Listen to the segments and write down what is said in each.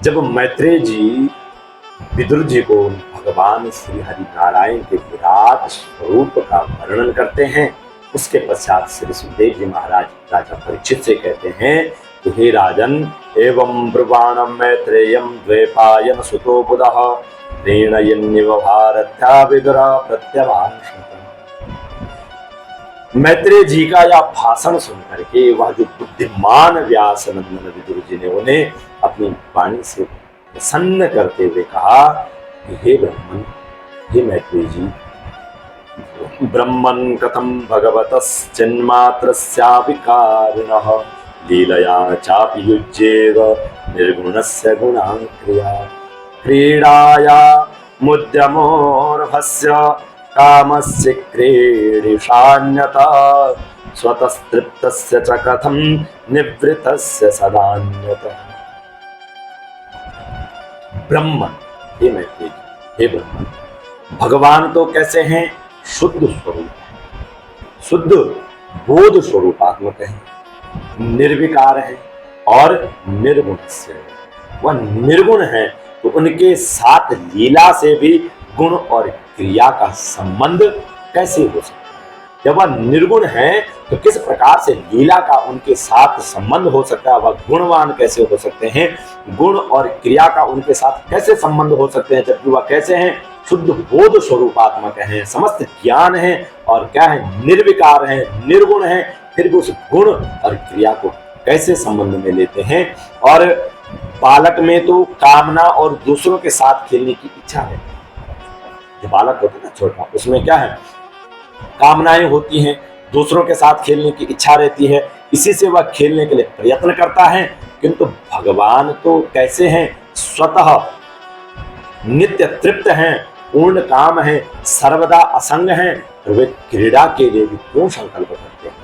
जब मैत्रेय जी विदुर जी को भगवान श्री हरि नारायण के विराट स्वरूप का वर्णन करते हैं, उसके पश्चात श्री सुखदेव जी महाराज राजा परीक्षित से कहते हैं कि हे राजन, एवं ब्रुवाणं मैत्रेयं द्वैपायन सुतो बुधः प्रेणयन्निव भारत्या विदुरा प्रत्यभाषत। मैत्रेय जी का यह भाषण सुनकर के वह जो बुद्धिमान व्यास नंदन विदुर जी ने उन्हें अपनी वाणी से प्रसन्न करते हुए कहा कि हे ब्रह्मन, हे मैत्रेय जी, ब्रह्मन् कथं भगवतश्चिन्मात्रस्यापि कारिणः लीलया चापि युज्येव निर्गुणस्य गुणाक्रिया क्रीडाया मुद्यमोर्भस्य कामस्य क्रीडिशान्यता स्वतस्तृप्तस्य च कथं निवृत्तस्य सदान्यतः। ब्रह्मन, हे मैत्रेय जी, हे ब्रह्मन, भगवान तो कैसे हैं? शुद्ध स्वरूप, शुद्ध बोध स्वरूपात्मक है, निर्विकार है और निर्गुण से। वह निर्गुण है तो उनके साथ लीला से भी गुण और क्रिया का संबंध कैसे हो सकता है? जब वह निर्गुण है तो किस प्रकार से लीला का उनके साथ संबंध हो सकता है? वह गुणवान कैसे हो सकते हैं? गुण और क्रिया का उनके साथ कैसे संबंध हो सकते हैं जबकि वह कैसे हैं? शुद्ध बोध स्वरूपात्मक है, समस्त ज्ञान है और क्या है? निर्विकार है, निर्गुण है। फिर भी उस गुण और क्रिया को कैसे संबंध में लेते हैं? और बालक में तो कामना और दूसरों के साथ खेलने की इच्छा है। जो बालक होता है ना छोटा, उसमें क्या है? कामनाएं होती हैं, दूसरों के साथ खेलने की इच्छा रहती है, इसी से वह खेलने के लिए प्रयत्न करता है। किंतु भगवान तो कैसे हैं? स्वतः नित्य तृप्त हैं, पूर्ण काम है, सर्वदा असंग हैं, और वे क्रीड़ा के लिए भी क्यों संकल्प करते हैं?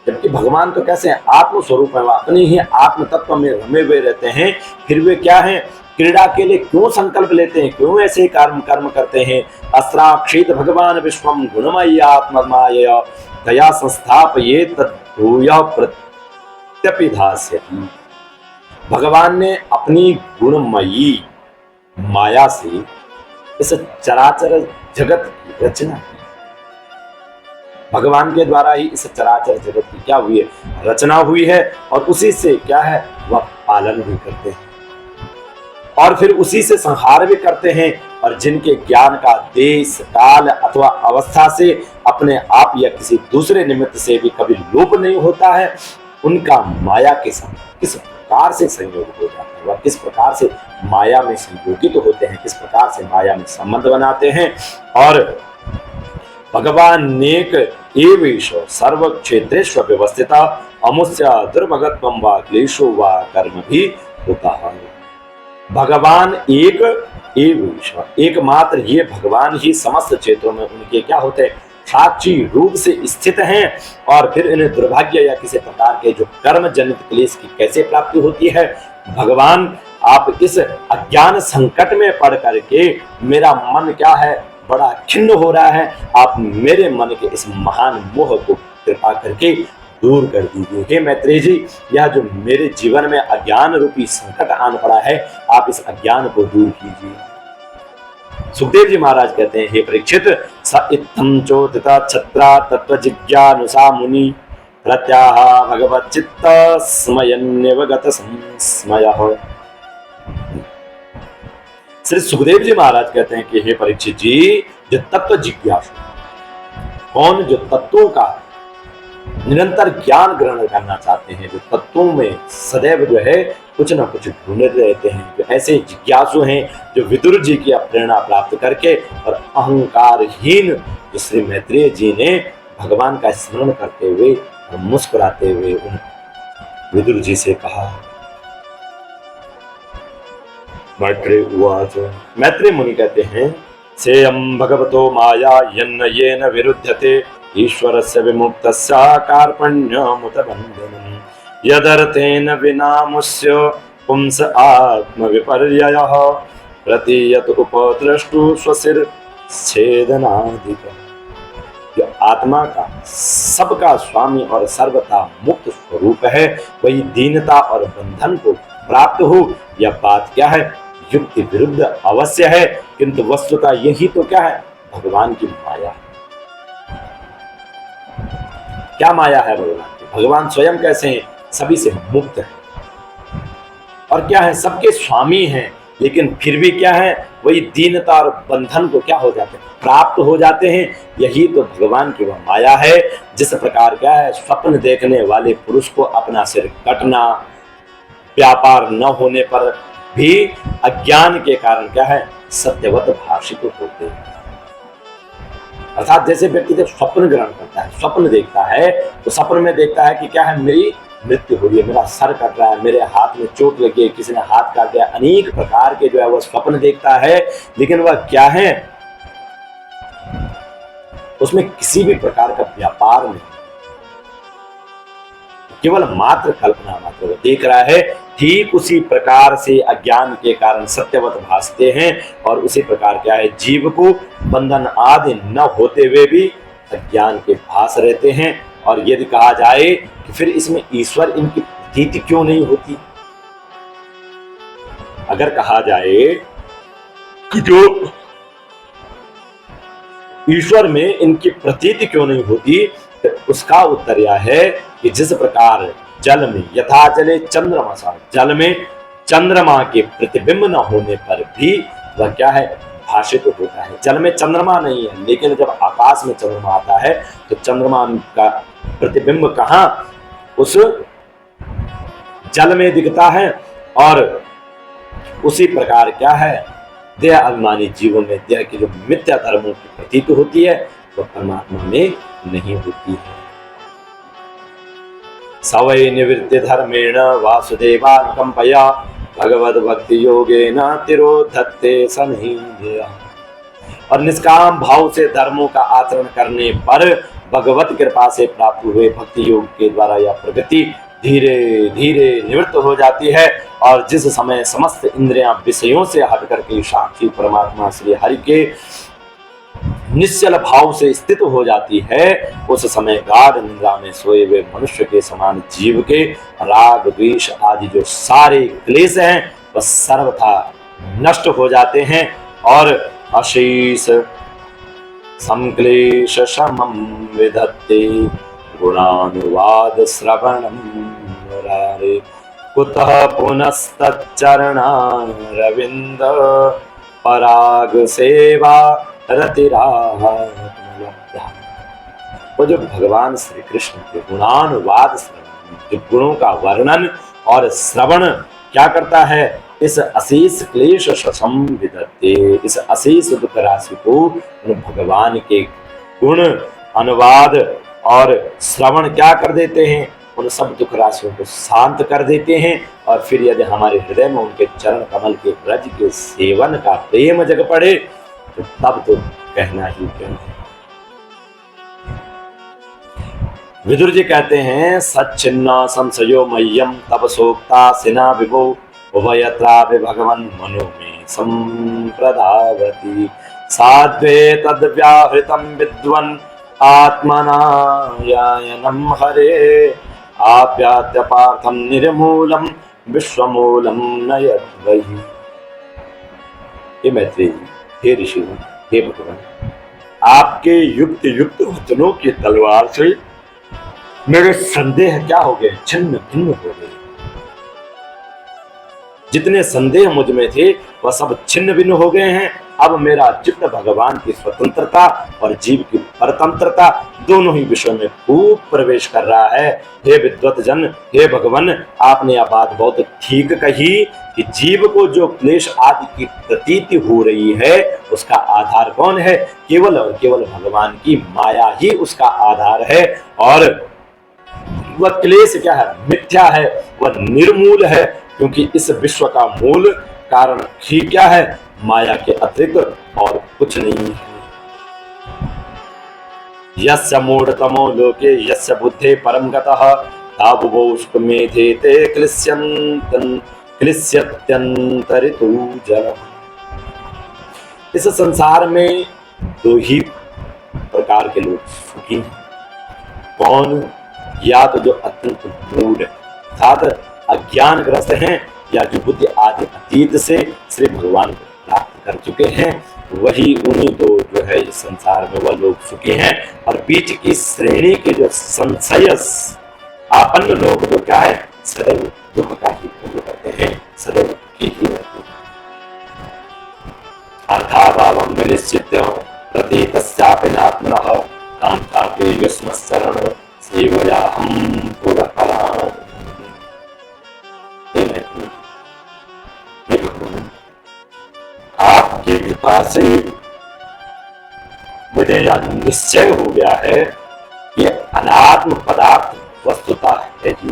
जबकि भगवान तो कैसे हैं? आत्म स्वरूप है, अपने ही आत्म तत्व में रमे हुए रहते हैं। फिर वे क्या हैं? क्रीड़ा के लिए क्यों संकल्प लेते हैं? क्यों ऐसे कर्म करते हैं? अस्त्राक्षित भगवान विश्वम गुणमयी आत्ममायया दया संस्थापयेत तद्भूयः प्रत्यपिधास्यति। भगवान ने अपनी गुणमयी माया से इस चराचर जगत की रचना की। भगवान के द्वारा ही इस चराचर जगत की क्या हुई है? रचना हुई है, और उसी से क्या है? वह पालन भी करते हैं और फिर उसी से संहार भी करते हैं। और जिनके ज्ञान का देश काल अथवा अवस्था से अपने आप या किसी दूसरे निमित्त से भी कभी लोप नहीं होता है, उनका माया के साथ किस प्रकार से संयोग हो जाता है, वह किस प्रकार से माया में संयोगित तो होते हैं, किस प्रकार से माया में संबंध बनाते हैं। और भगवान नेक एवेश सर्व क्षेत्रेषु व्यवस्थिता अमुष्य दुर्भगत्वं वा क्लेशो वा कर्म भी होता है। भगवान एक एवेश, एकमात्र ये भगवान ही समस्त क्षेत्रों में उनके क्या होते हैं? साक्षी रूप से स्थित हैं। और फिर इन्हें दुर्भाग्य या किसी प्रकार के जो कर्म जनित क्लेश की कैसे प्राप्ति होती है? भगवान, आप इस अज्ञान संकट में पड़ करके मेरा मन क्या है? बड़ा खिन्न हो रहा है। आप मेरे मन के इस महान मोह को कृपा करके दूर कर दीजिए। हे मैत्रेय जी, यह जो मेरे जीवन में अज्ञान रूपी संकट आन पड़ा है, आप इस अज्ञान को दूर कीजिए। सुखदेव जी महाराज कहते हैं, हे परीक्षित, स इत्थं चोदिता छत्रा तत्व जिज्ञानुसा मुनि प्रत्याह भगवत चित्त स्मयन्यवगत संस्मयः। श्री सुखदेव जी महाराज कहते हैं कि हे परीक्षित जी, जो तत्व जिज्ञासु, कौन जो तत्वों का निरंतर ज्ञान ग्रहण करना चाहते हैं, जो तत्वों में सदैव जो है कुछ न कुछ ढूंढते रहते हैं, जो ऐसे जिज्ञासु हैं, जो विदुर जी की प्रेरणा प्राप्त करके और अहंकारहीन जो श्री मैत्रेय जी ने भगवान का स्मरण करते हुए और मुस्कुराते हुए उन विदुर जी से कहा। मैत्रेय उवाच, मैत्रेय मुनि कहते हैं, सेयं भगवतो माया यन्न येन विरुध्यते ईश्वरस्य विमुक्तस्य कार्पण्यमुत बन्धनं यदर्थेन विनामुष्य पुंस आत्मविपर्ययः प्रतीयत उपद्रष्टु स्वसिर छेदनाधिकः। जो आत्मा का सबका स्वामी और सर्वथा मुक्त स्वरूप है, वही दीनता और बंधन को प्राप्त हो, यह बात क्या है, युक्ति विरुद्ध अवश्य है, किंतु वस्तुतः यही तो क्या है, भगवान की माया है। क्या माया है भगवान की? भगवान स्वयं कैसे हैं, सभी से मुक्त है और क्या है, सबके स्वामी हैं, लेकिन फिर भी क्या है, वही दीनता और बंधन को क्या हो जाते हैं, प्राप्त हो जाते हैं। यही तो भगवान की वह माया है। जिस प्रकार क्या है, स्वप्न देखने वाले पुरुष को अपना सिर कटना, व्यापार न होने पर भी अज्ञान के कारण क्या है, सत्यवत भाषित होते हैं। अर्थात जैसे व्यक्ति जब स्वप्न ग्रहण करता है, स्वप्न देखता है, तो स्वप्न में देखता है कि क्या है, मेरी मृत्यु हो रही है, मेरा सर कट रहा है, मेरे हाथ में चोट लगी है, किसी ने हाथ काट दिया, अनेक प्रकार के जो है वह स्वप्न देखता है। लेकिन वह क्या है, उसमें किसी भी प्रकार का व्यापार नहीं, केवल मात्र कल्पना मात्र वो देख रहा है। ठीक उसी प्रकार से अज्ञान के कारण सत्यवत भासते हैं, और उसी प्रकार क्या है, जीव को बंधन आदि न होते हुए भी अज्ञान के भास रहते हैं। और यदि कहा जाए कि फिर इसमें ईश्वर इनकी प्रतीति क्यों नहीं होती, अगर कहा जाए कि जो ईश्वर में इनकी प्रतीति क्यों नहीं होती, तो उसका उत्तर यह है कि जिस प्रकार जल में यथा जले चंद्रमा सा, जल में चंद्रमा के प्रतिबिंब न होने पर भी वह क्या है, भाषित होता है। जल में चंद्रमा नहीं है, लेकिन जब आकाश में चंद्रमा आता है तो चंद्रमा का प्रतिबिंब कहां, उस जल में दिखता है। और उसी प्रकार क्या है, देह अभिमानी जीवों में देह की जो मिथ्या धर्मों की प्रतीति होती है, वह परमात्मा में नहीं होती है। सवै निवृत्ति धर्मेण वासुदेवानुकंपया भगवद भक्ति योगेन तिरोधत्ते सन्निधेया। और निष्काम भाव से धर्मों का आचरण करने पर भगवत कृपा से प्राप्त हुए भक्ति योग के द्वारा यह प्रगति धीरे धीरे निवृत्त हो जाती है। और जिस समय समस्त इंद्रियां विषयों से हट करके साक्षी परमात्मा श्री हरि के निश्चल भाव से स्थित हो जाती है, उस समय गाढ़ निद्रा में सोए हुए मनुष्य के समान जीव के राग द्वेष आदि जो सारे क्लेश हैं वह सर्वथा नष्ट हो जाते हैं। और अशेष संक्लेश शमं विधत्ते गुणानुवाद श्रवणं मुरारे कुतः पुनस्तच्चरणारविंद पराग सेवा रतिरात्मलब्धा। वो जो भगवान श्री कृष्ण के गुणानुवाद श्रवण, जो गुणों का वर्णन और श्रवण क्या करता है, इस अशेष क्लेश शशम विदत्ते, इस अशेष दुख राशि को भगवान के गुण अनुवाद और श्रवण क्या कर देते हैं, उन सब दुख राशियों को शांत कर देते हैं। और फिर यदि हमारे हृदय में उनके चरण कमल के ब्रज के सेवन का प्रेम जग पड़े, तो तब तो कहना ही क्यों है। विदुर जी कहते हैं, सच्चिन्ना संशयो मह्यम तब सोक्ता सिना विभो उभयत्रा भगवन मनो में संप्रदावती साध्वे तद व्याहृतम विद्वन् आत्मनायायनम हरे आप्याद्य पार्थम निर्मूलम विश्वमूलम नयद्वहि। हे मैत्रेयी, हे ऋषि, हे भगवान, आपके युक्त युक्त वचनों की तलवार से मेरे संदेह क्या हो गए, छिन्न भिन्न हो गए। जितने संदेह मुझ में थे वह सब छिन्न भिन्न हो गए हैं। अब मेरा चित्त भगवान की स्वतंत्रता और जीव की परतंत्रता दोनों ही विषयों में खूब प्रवेश कर रहा है। हे विद्वत जन, हे भगवान, आपने यह बात बहुत ठीक कही कि जीव को जो क्लेश आदि की प्रतीति हो रही है उसका आधार कौन है, केवल और केवल भगवान की माया ही उसका आधार है। और वह क्लेश क्या है, मिथ्या है, वह निर्मूल है, क्योंकि इस विश्व का मूल कारण ही क्या है, माया के अतिरिक्त और कुछ नहीं है। यस्य मूढ़तमो लोके यस्य बुद्धे परम गतः तावुष्क मेधेते क्लिश्यत्यंतरितु जलम्। इस संसार में दो ही प्रकार के लोग सुखी हैं। कौन? या तो जो अत्यंत मूढ़ अर्थात अज्ञानग्रस्त हैं, या जो बुद्धि आदि अतीत से श्री भगवान को प्राप्त कर चुके हैं, वही उन्हीं को जो है इस संसार में वह लोग सुखी हैं। और बीच की श्रेणी के जो संशय आपन्न लोग तो क्या है, सदैव दुख का ही भोग करते हैं, सदैव दुखी ही रहते हैं। अर्थाभावं विनिश्चित्य प्रतीतस्यापिनात्मनः कान्तापि युष्मच्चरण सेवयाहं पुरःपराम्। आपकी कृपा से मुझे यह निश्चय हो गया है कि अनात्म पदार्थ वस्तुता है ही,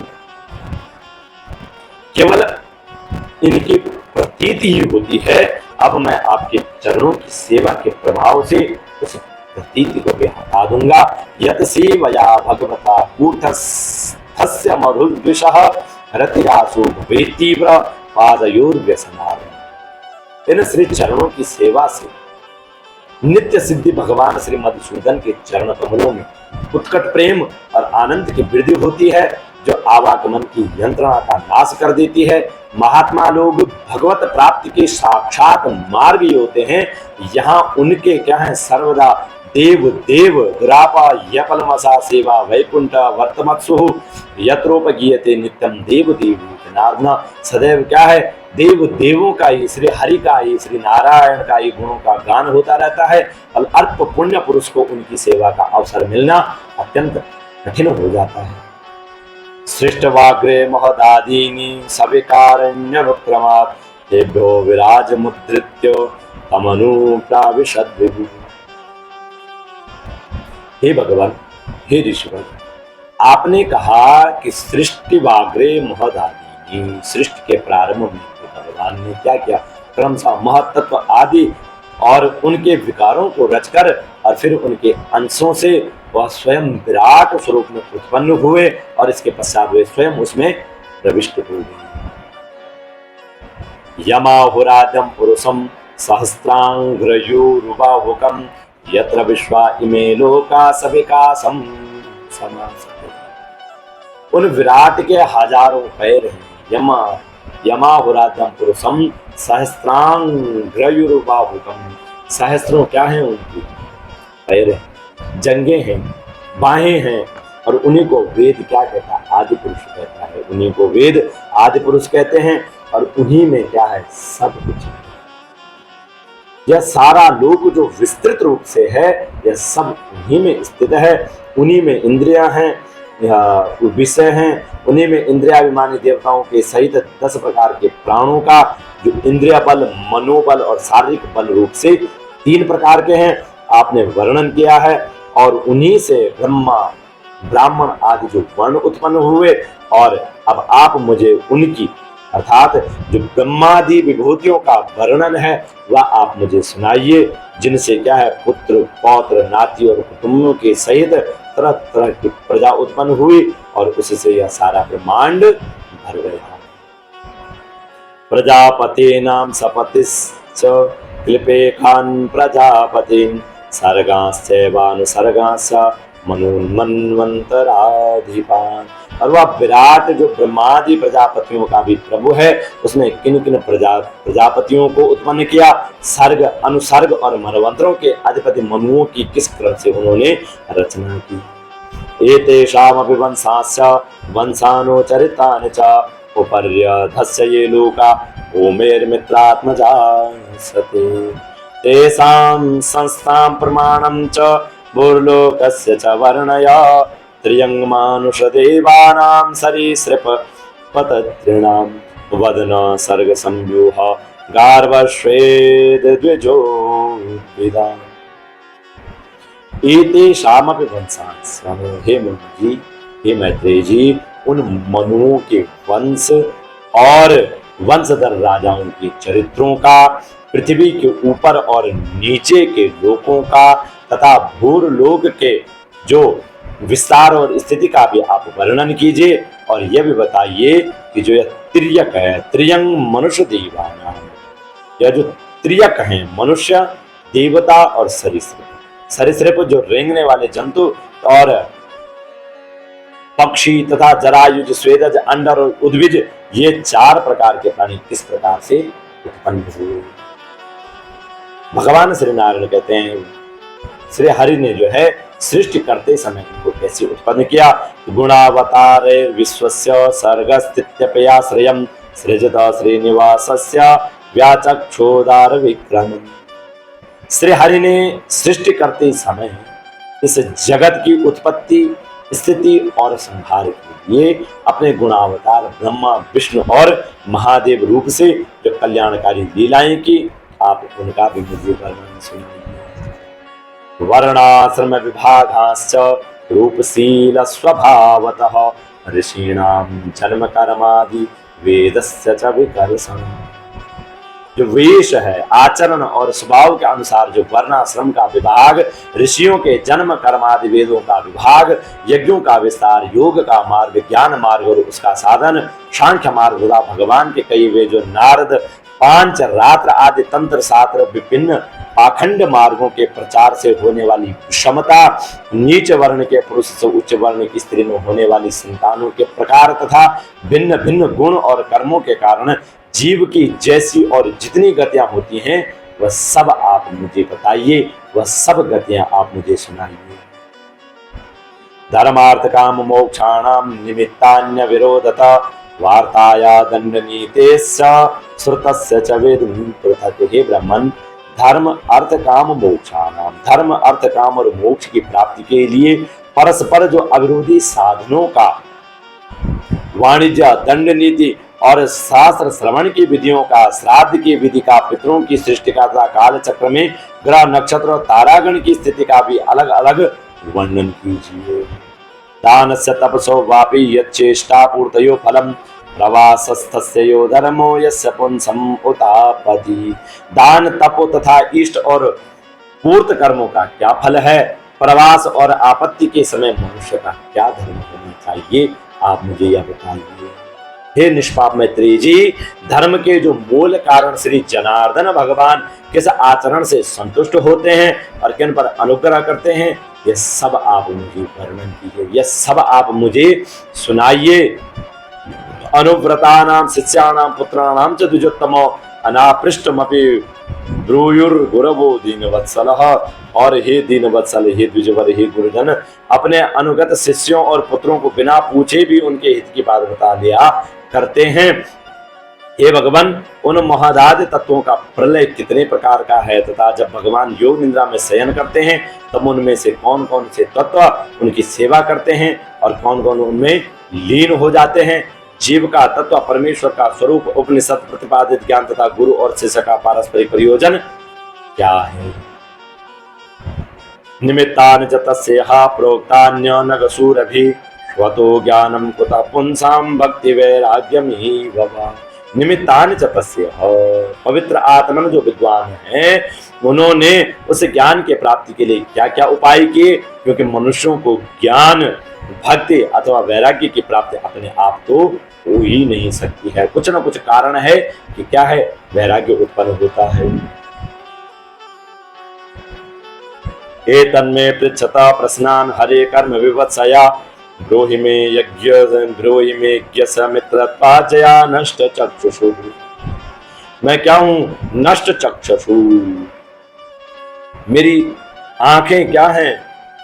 केवल इनकी प्रतीति ही होती है। अब मैं आपके चरणों की सेवा के प्रभाव से उस प्रतीति को भी हटा दूंगा। यत सेवया भगवता कूटस्थस्य मरुद्विषः रतिरासु भवेत् तीव्र पादयोर्व्यसनात्। इन श्री चरणों की सेवा से नित्य सिद्धि भगवान श्री मधुसूदन के चरण कमलों में उत्कट प्रेम और आनंद की वृद्धि होती है, जो आवागमन की यंत्रणा का नाश कर देती है। महात्मा लोग भगवत प्राप्ति के साक्षात मार्ग ही होते हैं। यहाँ उनके क्या है, सर्वदा देव देव दुरापा यपलमसा सेवा वैकुंठ वर्तमत्सु यत्रोपगीयते नित्यम देव देव जनार्दन। सदैव क्या है, देव देवों का ही, श्री हरि का ही, श्री नारायण का ही गुणों का गान होता रहता है। और अल्प पुण्य पुरुष को उनकी सेवा का अवसर मिलना अत्यंत कठिन हो जाता है। सृष्टवाग्रे महदादीनि सविकारण्यनुक्रमात् तेभ्यो विराज मुद्रित्य तमनुप्राविशद विभु। हे भगवान, हे ऋषिवर, आपने कहा कि सृष्टि वाग्रे महदादीनि, सृष्टि के प्रारंभ में भगवान ने क्या किया, क्रमशः महत्त्व आदि और उनके विकारों को रचकर और फिर उनके अंशों से वह स्वयं विराट स्वरूप में उत्पन्न हुए और इसके पश्चात वे स्वयं उसमें प्रविष्ट हो गए। यमाहुरादम पुरुषम सहस्रांग्रयुरुबाहुकम यत्र विश्वा इमे लोका सविकासम समासते। उन विराट के हजारों पैर हैं। यमाहुरादम पुरुषम सहस्रांग्रयुरुबाहुकम, सहस्रों क्या है, उनकी पैर हैं, जंघें हैं, बाहें हैं। और उन्हीं को वेद क्या कहता है, आदि पुरुष कहता है। उन्हीं को वेद आदि पुरुष कहते हैं। और उन्हीं में क्या है, सब कुछ है। यह सारा लोक जो विस्तृत रूप से है, यह सब उन्हीं में स्थित है। उन्हीं में इंद्रियां हैं, विषय हैं। उन्हीं में इंद्रियाभिमानी देवताओं के सहित 10 प्रकार के प्राणों का जो इंद्रिय बल, मनोबल और शारीरिक बल रूप से 3 प्रकार के हैं, आपने वर्णन किया है। और उन्हीं से ब्रह्मा, ब्राह्मण आदि जो वर्ण उत्पन्न हुए। और अब आप मुझे उनकी अर्थात जो ब्रह्मादि विभूतियों का वर्णन है वह आप मुझे सुनाइए, जिनसे क्या है, पुत्र पौत्र नाती और कुटुंबों के सहित तरह तरह की प्रजा उत्पन्न हुई और उससे यह सारा ब्रह्मांड भर गया। प्रजापति नाम सपतिश्च क्लिपेखान प्रजापतिन सर्गांश्चैवानुसर्गांश्च मनोन्मन्वन्तराधिपान्। और वह विराट जो ब्रह्मादि प्रजापतियों का भी प्रभु है, उसने किन किन प्रजापतियों को उत्पन्न किया, सर्ग, अनुसर्ग और मनवंतरों के अधिपति मनुओं की किस क्रम से उन्होंने रचना की। एतेषामपि वंशाश्च वंशानुचरितानि च उपर्यधस्य ये लोका ओमेर्मित्रात्मजा सते। तेषां संस्थां प्रमाणं च भूर्लोकस्य च वर्णय त्र्यङ्मानुषदेवानां सरीसृपपततॄणां वदन सर्गसंव्यूह गार्वश्वेदद्विजो विदा। एतेषामपि वंशांश्च, हे मनु जी, हे मैत्रेय जी, उन मनुओं के वंश और वंशधर राजाओं के चरित्रों का, पृथ्वी के ऊपर और नीचे के लोकों का तथा भूरलोक के जो विस्तार और स्थिति का भी आप वर्णन कीजिए। और यह भी बताइए कि जो यह त्रियक है, त्रियंग मनुष्य देवानां, यह जो त्रियक हैं, मनुष्य, देवता और सरीसृप। सरीसृप जो रेंगने वाले जंतु और पक्षी तथा जरायुज, स्वेदज, अंडर और उद्भिज, ये 4 प्रकार के प्राणी किस प्रकार से उत्पन्न हुए। भगवान श्री नारायण कहते हैं श्री हरि ने जो है सृष्टि करते समय इनको कैसे उत्पन्न किया। गुणावतार विश्वस्य सर्गस्थित्यपयाश्रयम् सृजत श्रीनिवासस्य व्याचक्षोदार विक्रम। श्री हरि ने सृष्टि करते समय इस जगत की उत्पत्ति, स्थिति और संहार के लिए अपने गुणावतार ब्रह्मा, विष्णु और महादेव रूप से जो कल्याणकारी लीलाएं की, आप उनका भी मुझे वर्णन सुनाइए। वर्णाश्रम विभागाश्च रूपशील स्वभावतः ऋषीणाम जन्म कर्मादि वेदस्य च विकर्षण। जो वेश है, आचरण और स्वभाव के अनुसार जो वर्णाश्रम का विभाग, ऋषियों के जन्म कर्मादि वेदों का विभाग, यज्ञों का विस्तार, योग का मार्ग, ज्ञान मार्ग और उसका साधन, सांख्य मार्ग तथा भगवान के कई वे जो नारद, पांच रात्र आदि तंत्र शास्त्र, विभिन्न पाखंड मार्गों के प्रचार से होने वाली क्षमता, नीच वर्ण के पुरुष से उच्च वर्ण की स्त्री में होने वाली संतानों के प्रकार तथा भिन्न भिन्न गुण और कर्मों के कारण जीव की जैसी और जितनी गतियां होती हैं वह सब आप मुझे बताइए, वह सब गतियां आप मुझे सुनाइए। धर्मार्थ काम मोक्षाणाम निमित्तान्य विरोधता वार्ताया दंड नीतेस्य श्रुतस्य च वेदं पृथक्। हे ब्राह्मण, धर्म अर्थ काम मोक्षाणाम, धर्म अर्थ काम और मोक्ष की प्राप्ति के लिए परस्पर जो अविरोधी साधनों का वाणिज्य, दंड नीति और शास्त्र श्रवण की विधियों का, श्राद्ध की विधि का, पितरों की सृष्टि का तथा काल चक्र में ग्रह नक्षत्र और तारागण की स्थिति का भी अलग अलग वर्णन कीजिए। दान से तपसो वापी यच्चेष्टा पूर्तयो फलम प्रवासस्थस्य यो धर्मो यस्य पुंसम उतापति। दान, तप तथा इष्ट और पूर्त कर्मों का क्या फल है, प्रवास और आपत्ति के समय मनुष्य का क्या धर्म होना चाहिए, आप मुझे यह बताइए। हे निष्पाप मैत्रेय जी, धर्म के जो मूल कारण श्री जनार्दन भगवान किस आचरण से संतुष्ट होते हैं और किन पर अनुग्रह करते हैं, यह सब आप मुझे वर्णन कीजिए, यह सब आप मुझे सुनाइए। अनुव्रतानां शिष्याणां पुत्राणां च द्विजोत्तमो अनापृष्टमपि ब्रूयुर्गुरवो दीनवत्सलः। और हे दीनवत्सल, हे द्विजवर, हे गुरुजन, अपने अनुगत शिष्यों और पुत्रों को बिना पूछे भी उनके हित की बात बता लिया करते हैं। हे भगवान, उन महदादि तत्वों का प्रलय कितने प्रकार का है तथा जब भगवान योग निद्रा में शयन करते हैं तब उनमें से कौन कौन से तत्व उनकी सेवा करते हैं और कौन कौन उनमें लीन हो जाते हैं। जीव का तत्व, परमेश्वर का स्वरूप, उपनिषद प्रतिपादित ज्ञान तथा गुरु और शिष्य का पारस्परिक प्रयोजन क्या है। निमित्तानि च तस्यः प्रोक्तान्य नगसूरभि स्वतो ज्ञानम कुतः पुंसां भक्ति वैराग्यम ही भवा। निमित्तानि च तस्यः, पवित्र आत्मन जो विद्वान हैं उन्होंने उस ज्ञान के प्राप्ति के लिए क्या क्या उपाय किए, क्योंकि मनुष्यों को ज्ञान, भक्ति अथवा वैराग्य की प्राप्ति अपने आप तो हो ही नहीं सकती है, कुछ ना कुछ कारण है कि क्या है, वैराग्य उत्पन्न होता है। एतन्मे पृच्छता प्रश्नान् हरे कर्म विवत्सया ब्रूहि मे यज्ञ ब्रूहि मे यज्ञ मित्रत्वाचया नष्ट चक्षुषु। मैं क्या हूं? नष्ट चक्षुषु। मेरी आंखें क्या हैं?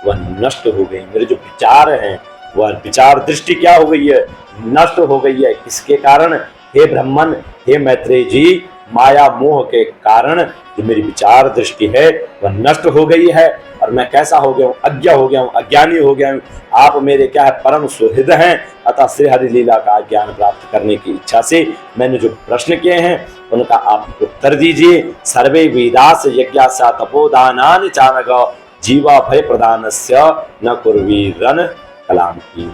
वह नष्ट हो गई। मेरे जो विचार हैं वह विचार दृष्टि क्या हो गई है? नष्ट हो गई है। किसके कारण? हे ब्राह्मण, हे मैत्रेय जी, माया मोह के कारण जो मेरी विचार दृष्टि है वह नष्ट हो गई है और मैं कैसा हो गया हूँ? अज्ञ हो गया हूँ, अज्ञानी हो गया हूँ। आप मेरे क्या है? परम सुहृद हैं। अतः श्री हरि लीला का ज्ञान प्राप्त करने की इच्छा से मैंने जो प्रश्न किए हैं उनका आप उत्तर दीजिए। सर्वे वेदास यज्ञासा तपोदानानि चानग जीवा भय प्रदानस्य न कुर्वीरन कलांति।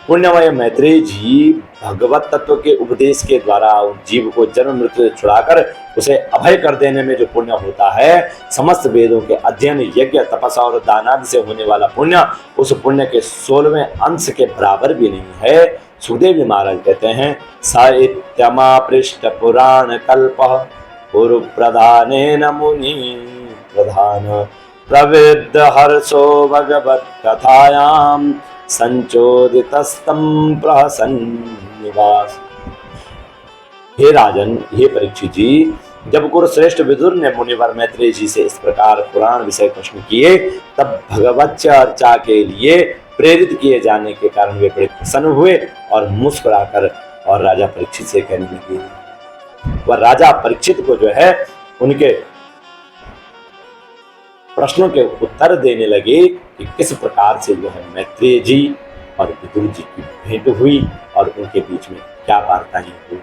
पुण्यमय मैत्रेय जी, भगवत तत्व के उपदेश के द्वारा जीव को जन्म मृत्यु से छुड़ाकर उसे अभय कर देने में जो पुण्य होता है, समस्त वेदों के अध्ययन, यज्ञ, तपस्या और दानादि से होने वाला पुण्य उस पुण्य के 16वें अंश के बराबर भी नहीं है। सुखदेव महाराज कहते हैं, साहित्यमा पृष्ठ पुराण कल्प गुरु प्रधानेन मुनि प्रधान प्रविद्ध हर्षो भगवत कथायाम संचोदितस्तं प्रहसन्निवास। हे राजन, हे परीक्षित जी, जब कुरुश्रेष्ठ विदुर ने मुनिवर मैत्रेय जी से इस प्रकार पुराण विषय प्रश्न किए, तब भगवत चर्चा के लिए प्रेरित किए जाने के कारण वे बड़े प्रसन्न हुए और मुस्कुराकर और राजा परीक्षित से कहने लगे। वह राजा परीक्षित को जो है उनके प्रश्नों के उत्तर देने लगे कि किस प्रकार से जो है मैत्रेय जी और विदुर जी की भेंट हुई और उनके बीच में क्या वार्ताएं हुई।